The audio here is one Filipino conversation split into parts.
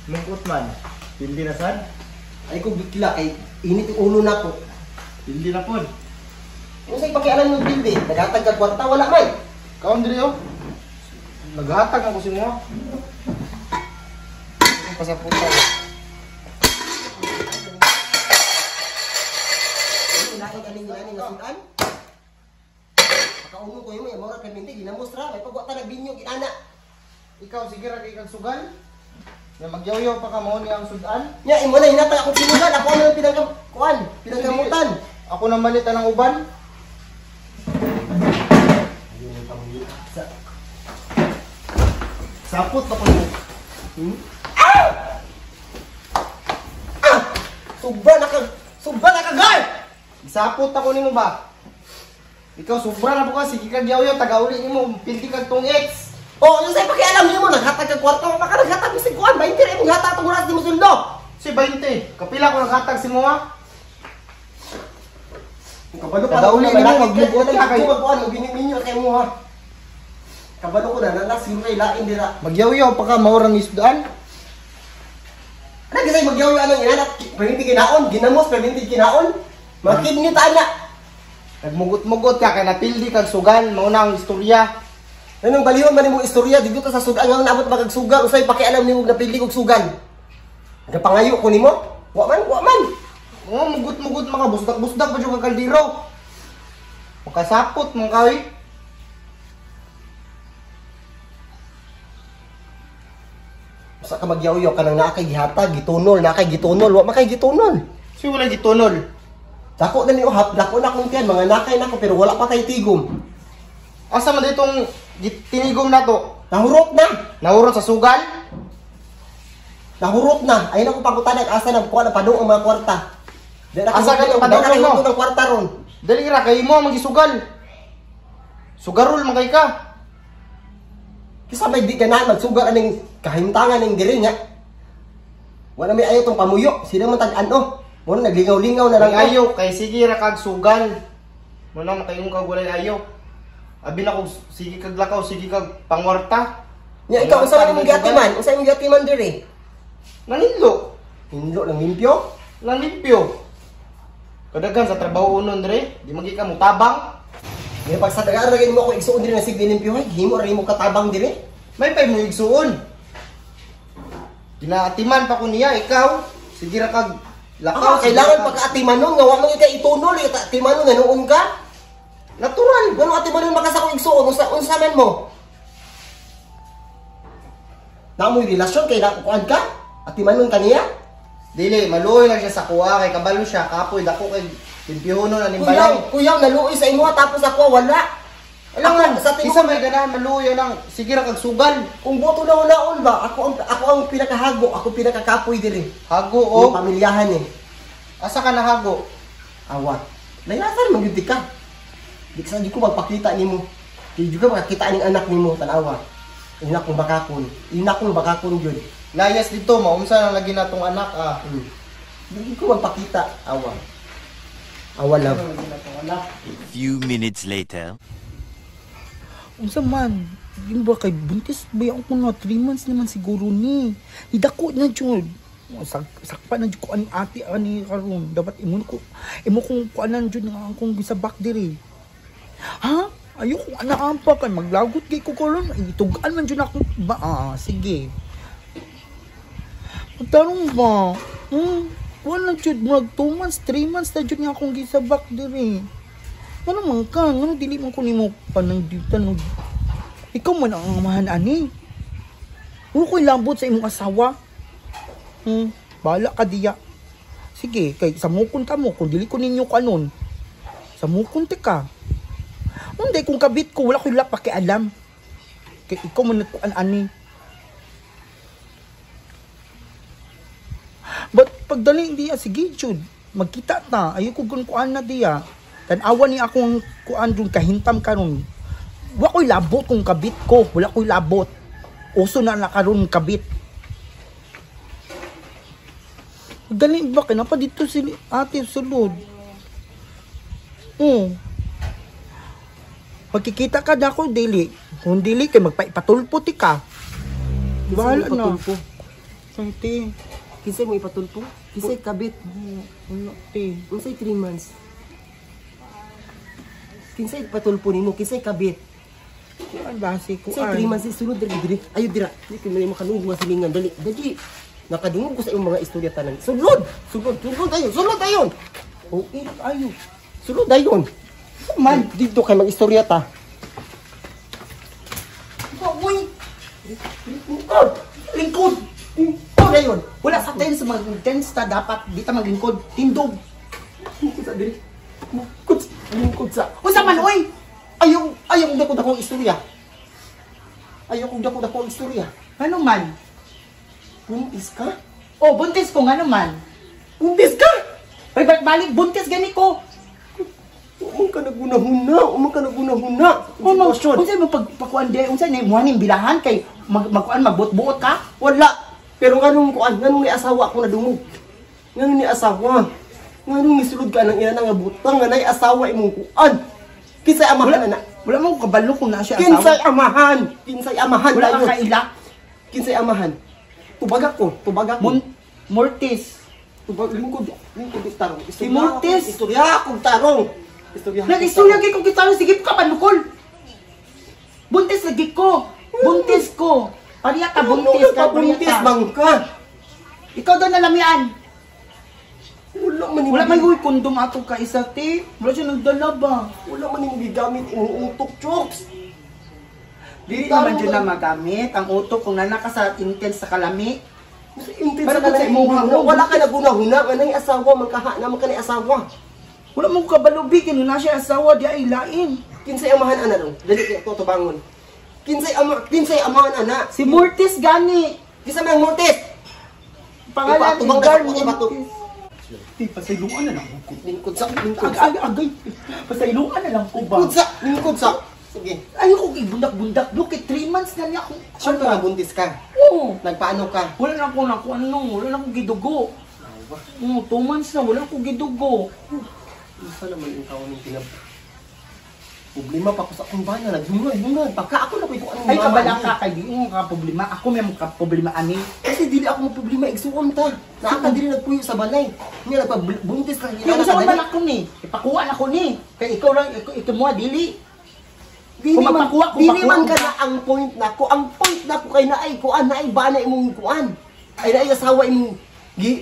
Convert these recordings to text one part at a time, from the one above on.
Lungkot man. Hindi na sad. Ay ko bigla kay init yung ulo na ko. Hindi na pod. Yung sa'yo pakialam yung bildi, naghatag ka kwarta, wala man. Kaon diri oh. Naghatag ako si mo. Pasaputa. Nakay kaning nga sudan. Pakauno ko yung may mura kay minti ginamostra, may pagwata na binyo kinana. Ikaw sige ra kay kag sugal. Nga magyaw-yaw pa ka mo ni ang sudan. Nya imo na hinatag ako simulan, ako ano pinanggamutan. Ako na malita ng uban. Sapot pa ko mo. Ah! Ah! Subra na ka guard. Sapot ako nimo ba? Ikaw sobra na po ka sige kag yaw-yaw taga-uli nimo pildi kag tong X. Oh, yung sa'yo pakialam niyo mo, naghatag ka kwarta, baka naghatag mo si Kuan, 20 rin mong hatag itong oras di mo sundo. Si 20. Kapila ko naghatag si mo ha? Kabalo Taga-uli nimo magbubuot ka kay Kuan, magbininyo kayo mo ha. Kabalo ko na, nalasing ray, lain dira. magyaw-yaw pa ka maurang isdaan. Ano kasi magyaw-yaw anong inanak, perminti kinaon, ginamos, perminti kinaon. Magkidnyo taan na. Nagmugot-mugot ka kay napildi kag sugal mauna ang istorya. Anong balihon man imong istorya dito ta sa sudan nga naabot magag sugal usay pakialam nimo napili kog sugal. Nagapangayo ko nimo? Wa man. Oh, mugot-mugot mga busdak-busdak pa jud kag kaldero. Makasapot mong kawi. Usa ka magyaw-yaw ka nang nakay gihatag, gitunol, nakay gitunol, wa makay gitunol. Si wala gitunol. Dako na ni uhap, dako na kong tiyan, mga nakay nako pero wala pa kay tigom. Asa man ditong tinigom na to? Nahurot na. Nahurot sa sugal? Nahurot na. Ayun ako pangutanan asa na kuha na padung ang mga kwarta. Asa ka yung padung mo? Ng kwarta ron. Dali ra kay mo magisugal. Sugarol man kay ka. Kisa may di ganahan magsugal aning kahimtangan ning diri nga. Wala may ayo tong pamuyo. Sino man tag-ano? Mo naglingaw-lingaw na lang Ayo kay sige ra kag sugal. Mo na makayong kag walay ayo. Abi na ko sige kag lakaw, sige kag pangwarta. Nya ikaw usa man imong giatiman, usa imong giatiman diri. Nanindlo. Hinlo lang limpyo. Nalimpyo. Kadagan sa trabaho unon dire, di magi ka mo tabang. Nga pag sa dagaan ra mo ako igsuon diri na sig limpyo hay, himo ra imo katabang diri. May pay mo igsuon. Ginaatiman pa ko niya, ikaw. Sige ra kag lakaw. Kailangan pagkaatiman nun, nga wa man ika itunol, atiman nun, nga noon ka. Natural, gano'ng atiman nun makasakong igsuon, unsa man mo. Naamoy relasyon, kay nakukuhan ka? Atiman nun kaniya? Dili, maluoy lang siya sa kuha, kay kabalo siya, kapoy, dako kay timpihono na nimbalay. Kuyaw, naluoy sa imo, tapos ako wala. Alam nga, sa isa may ganahan, maluoy lang, sige ra kag sugal. Kung boto na unaon ba, ako ang pinakahago, ako pinakakapoy diri. Hago O, o, pamilyahan eh. asa ka nahago? Awat. Laylasan, magyuti ka. Di ka ko magpakita nimo. Di juga makakita ning anak nimo tanawa. Ina kong bakakon gyud. Layas dito, maunsa lang lagi natong anak ah. Di ko magpakita awa. Awa lang. A few minutes later. Unsa man, yung ba kay buntis ba yung kuno 3 months naman siguro ni. Idako na jud. Sakpa na jud ko ani ate ani karon. Dapat imo kung kuanan jud nga akong gisabak diri. Ha? Ayoko anaampa kay maglagot kay ko karon. Itugan man jud ako ba? Sige. Magtarong ba? Wala jud mag 2 months, 3 months na jud nga akong gisabak diri. Ano man ka? Ano dili man ko nimo panangditan no. Ikaw man ang amahan ani. Ulo ko'y lambot sa imong asawa. Bala ka diya. Sige, kay samukon ta mo kung dili ko ninyo kanon. Samukon te ka. Hindi kung kabit ko wala ko'y pakialam. Kay ikaw man natuan ani. But pagdali diya sige jud. Magkita ta. Ayo ko kuan na diya. Tanawa ni akong kuan dun kahintam karon. Wa ko'y labot kung kabit ko. Wala ko'y labot. Uso na karon kabit. Dali ba kaya pa dito si ate sulod. Pagkikita ka dako dili. Kung dili kay magpaipatulpo ti ka. Bahala na. Te. Kinsay mo ipatulpo? Kinsay kabit? Wala, te. Kinsay 3 months? Kinsay ipatulpo nimo? Kinsay kabit? Kuan basi ko. Kinsay 3 months? Sulod diri. Ayo dira. Di ko man makanug nga silingan. Dali. Nakadungog ko sa imong mga istorya tanan. Sulod ayo. Sulod ayon. Okay, ayo. Sulod ayon. Man, dito kay mag-istorya ta. Uy, Lingkod ayon. wala sa tense mag-tense ta dapat di ta maglingkod. Tindog. Lingkod sa diri. Lingkod sa. Unsa man oy? Ayaw kong dako-dako istorya. Ayaw kong dako-dako istorya. Ano man? Buntis ka? Oh, buntis ko nga naman. Buntis ka? Ay, balik buntis gani ko. Umang ka naguna-huna. Unsay mo pagpakuan di unsay na mo ning bilahan kay magkuan magbot-buot ka? Wala. Pero nganong ni asawa ko na dumog. Nganong ni asawa. Nganong nisulod ka ng ina nga butang nga nay asawa imong kuan. Kinsay amahan ana? Wala mo kabalo kung na siya Kinsay amahan. Wala dayon. ka kaila. Kinsay amahan. Tubag ako. Mortis. Lingkod tarong. Si Mortis. Istorya akong tarong. Nag-istorya kay kung kita sige ka panukol. Buntis lagi ko. Buntis ko. Pariya ka buntis ka. Buntis bang ka? Ikaw daw nalamian. Wala Wala may huy kondom ato ka isa te. Wala siya nagdala ba? Wala man yung gigamit yung utok, chokes. Dili naman dyan na magamit ang utok kung nanaka sa intense sa kalami. Intense Pero ka kung sa lang imong mo. Wala ka naguna-huna. Anay asawa, magkaha naman ka na asawa. Wala mo kabalubi kino na siya asawa di ay lain. Kinsay amahan ana ron. Dali ko to bangon. Kinsay amahan ana. Si Mortis gani. Kisa mang Mortis. Pangalan Tubang Edgar na bato. Mortis. Di pasayluan na lang ko. Lingkod sa. Agay. Pasayluan na lang ko ba? Lingkod sa. Sige. Ayoko kay bundak-bundak. Look, 3 months na niya ako. Sure ka buntis ka. Oo. Nagpaano ka? Wala na ako wala na akong gidugo. Oo, 2 months na, wala akong gidugo. Isa naman yung tao ng pinab... Problema pa ko sa akong bana. Naghungad. Pagka ako na ko anong Ay, kabala ka, kay di mo ka problema. Ako may mga problema ani. Kasi dili ako mo problema. Igsuon ta. Nakakadili nagpuyo sa balay. Nga nagpabuntis ka. Yung sa man ako ni. Ipakuha na ko ni. Kaya ikaw lang, ito mo, dili. Dili Kung man magpakuha, dili man ka na ang point na ko. Ang point na ko kay naay kuan, naay bana imong kuan. Ay naay asawa imong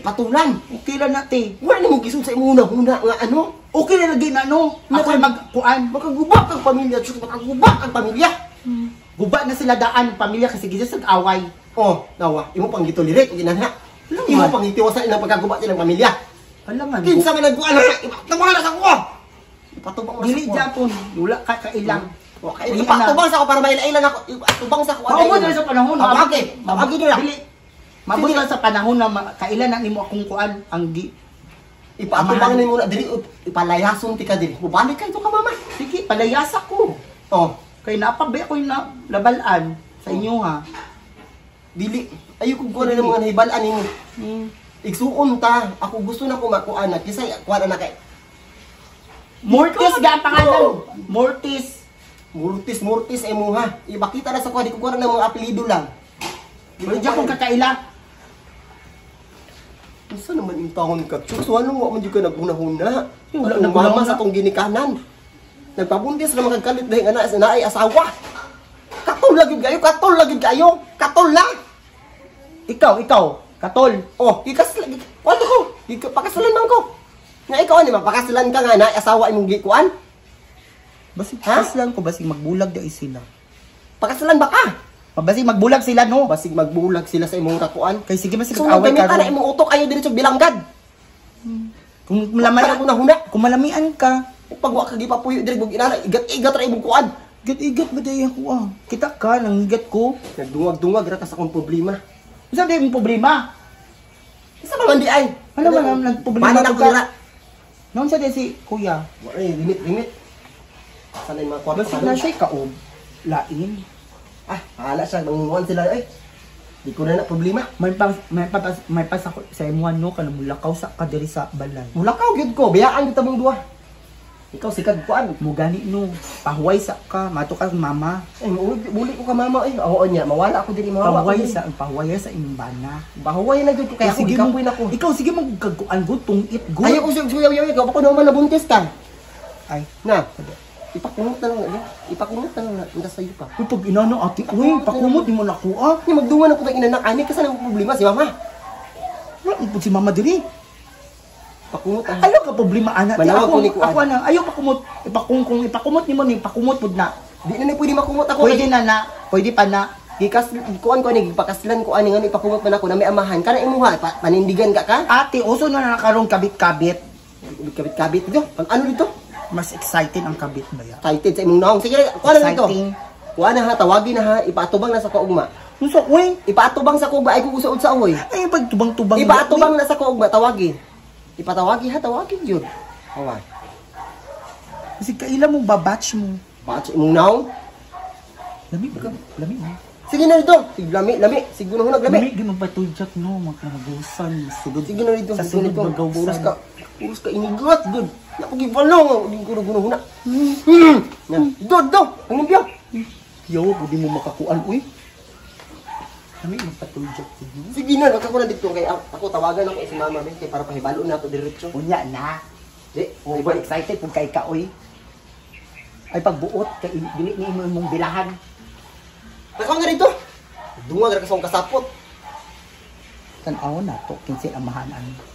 patulan. Okay lang natin. Wala nimong gisod sa imong una nga ano. Okay na lagi na no. Ako ay magkuan. Makagubak ang pamilya, chuk, makagubak ang pamilya. Guba na sila daan, pamilya kasi gisa sa away. Oh, nawa, imo pang gitulirik ginana. Imo pang itiwasan ilang pagkagubak silang pamilya. Alam man. Kinsa man nagkuan sa tawala sa ko. Ipatubang Dili Japon, wala ka kailang. Okay, ipatubang sa ko para mailailan ako. Ipatubang sa ko. Maabot na sa panahon. Mabagi nila. Mabot na sa panahon na kailan na nimo akong kuan ang Ipatubang ni mo na diri ipalayason ti ka diri. Mubalik ka ito ka mama. sige, palayasa ko. Oh, Kay napabay ako yung labalaan sa inyo ha. dili ayo ko kuha na ng mga nahibalaan nimo. Igsuon ta, ako gusto na ko makuan na kisay kuha na kay Mortis ga ang pangalan. Mortis. Mortis ay mo ha. Ibakita na sa kuha di ko kuha na ng mga apelyido lang. Wala dyan kong kakaila. Saan naman yung taon ka? So anong wa man di ka naghuna-huna? Wala Wala naghuna-huna. mama sa tong ginikanan. Nagpabuntis na magkalit dahil na ay asawa. Katol lagi kayo. Katol lang. Ikaw, katol. Oh, ikas lagi. Ano ko? Pakasalan man ko. Nga ikaw ani mapakasalan ka nga na asawa imong gikuan? Basig Ha? lang ko, basig magbulag daw sila. Pakasalan ba ka? Basig magbulag sila no. Basig magbulag sila sa imong kakuan. Kay sige basig So away gamit ka na imong utok ayo diri sa bilanggad. Kung Para malamian, ko na huna. kung malamian ka, Pag wa ka gipapuyo diri bug inana igat-igat ra imong kuan. igat ba dayo ako ah. Kita ka nang igat ko. Nagdungag-dungag ra ka sa akong problema. Isa ba yung problema? Isa ba man di ay? Ano ba ang nagproblema Paano ko na ka? ka? Noon sa si kuya, Ay, limit. Sana yung mga kwarto. basig na siya kaob. Lain. Ah, hala siya. Nangunguhan sila. Ay, di ko na problema. May pas ako sa imuan no kanang mulakaw sa kadiri sa balay. Mulakaw, gyud ko. Bayaan kita mong duwa. Ikaw sikag kuan. Mo gani no, pahuway sa ka, mato ka mama. Ay, muli ko ka mama ay. Oo niya, mawala ako diri mawawa. Pahuway sa imbana. Bahuway na gyud ko kaya ako gikapoy na ko. Ikaw sige mo kaguan gud tungit gud. Ayaw ko suyaw-yaw ikaw ako naman nabuntis ka. Ay, Na. Ipakumot na lang. Ipakumot na lang na sayo pa. uy pag inano ate, uy pakumot ni mo nakuha. Ni magdungan ako ng inanak ani kasi nang problema si mama. Wala po si mama diri. Pakumot ah. Ano ka problema anak? Manawag ko ni Kuan. Ako nang ayaw pakumot. Ipakungkong ni mo ni pakumot pud na. Di na pwede makumot ako. Pwede na. Pwede pa na. Gikas kuan ko ani gipakaslan ko ani ngani ipakumot man ako na may amahan. Kana imuha panindigan ka ka? Ate, uso na nakarong kabit-kabit. Kabit-kabit dito. Ano dito? Mas excited ang kabit ba ya? Excited sa imong naong. Sige, kuha na dito. Exciting. Kuha na ha, tawagin na ha, ipaatubang na sa kaugma. Unsa uy? Ipaatubang sa kaugma ay kugusaod sa uy. Ay pag tubang-tubang. Ipaatubang na sa kaugma, tawagin. Ipatawagi ha, tawagin yun. Awa. Kasi kaila mo babatch mo. Bakit sa imong naong? Lami ka. Lami mo. Sige na dito. Sige, lami. Sige na hunag, lami. Lami gyud magpatujak no, magkanagusan, sudod. Sige na dito. Sa Sige sunod nito. magawsan. Puros ka inigat, good. Naku gibalong, di ko na huna. Yan. Do. Ang nimbyo. Yo, pwede mo makakuan uy. Lami magpatujak siguro. Sige na, ako na dito kay ako tawagan ako si mama kay para pahibalo na to diretso. Unya na. Di, Over excited pud kay ka oy. Ay pagbuot kay dili ni imong bilahan. Ako nga dito. Dunga ka sa kasapot. Tan-aw na to kinsa ang mahanan.